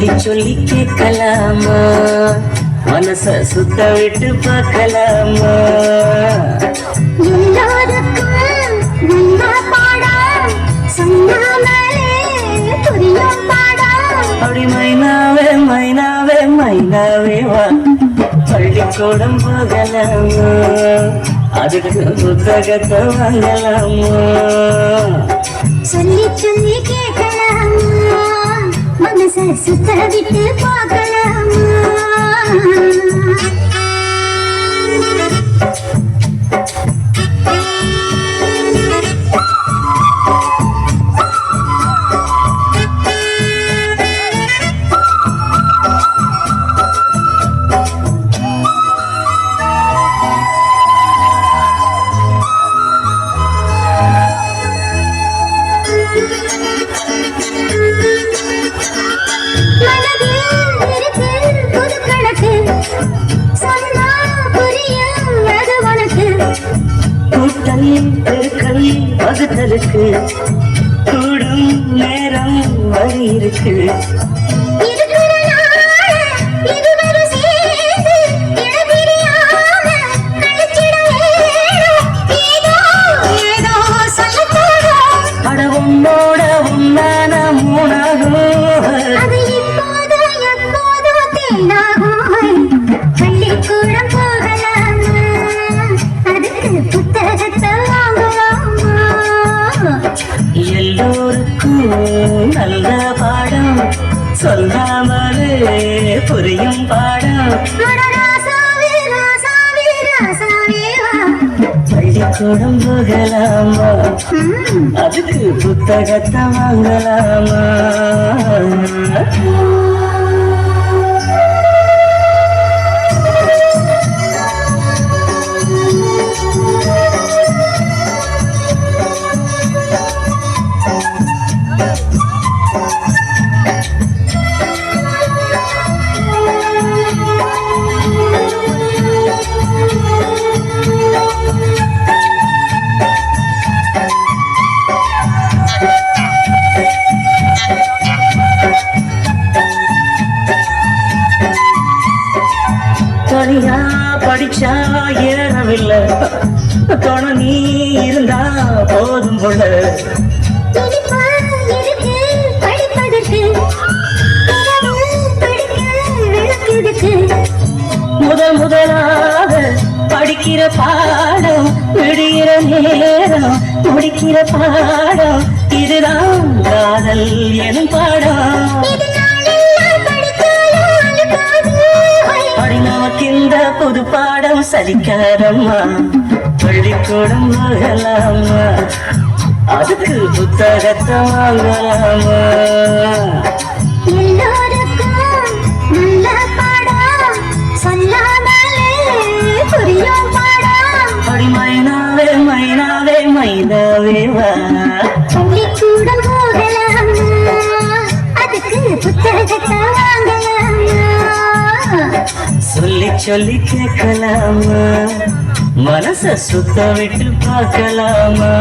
சொல்லி சொல்லி கேட்கலாமா மனச சுத்த விட்டு பார்க்கலாமா எல்லாருக்கும் நல்ல பாடம் சொன்னாமலே புரியும் பாடம் அப்படி மைனாவே மைனாவே மைனாவே வா பள்ளிக்கூடம் போகலாமா அதுக்கு புத்தகத்தை வாங்கலாமா சொல்லி சொல்லி கேட்கலாமா மனச சுத்த விட்டு பார்க்கலாமா பெருக்கல் வகுத்தலுக்கு கூடும் நேரம் வழி இருக்கு அடவுன்னோட உன்னான மூணாகும் பள்ளிக்கூடம் போகலாமா அதுக்கு புத்தகத்தை எல்லோருக்கும் நல்ல பாடம் சொல்லாமலே புரியும் பாடம் பள்ளிக்கூடம் போகலாமா அதுக்கு புத்தகத்தை வாங்கலாமா தனியா படிச்சா ஏறவில்லை துணை நீ இருந்தா போதும் போல முதலாக படிக்கிற பாடம் விடுகிற நேரம் முடிக்கிற பாடம் இதுதான் காதல் எனும் பாடம் நமக்கு இந்த புது பாடம் சலிக்காதம்மா பள்ளிக்கூடம் போகலாமா அதுக்கு புத்தகத்தை வாங்கலாமா எல்லோருக்கும் நல்ல பாடம் சொல்லாமலே புரியும் பாடம் அப்படி மைனாவே மைனாவே மைனாவே வா பள்ளிக்கூடம் போகலாமா அதுக்கு புத்தகத்தை வாங்கலாமா சொல்லி சொல்லி கேட்கலாமா மனச சுத்த விட்டு பார்க்கலாமா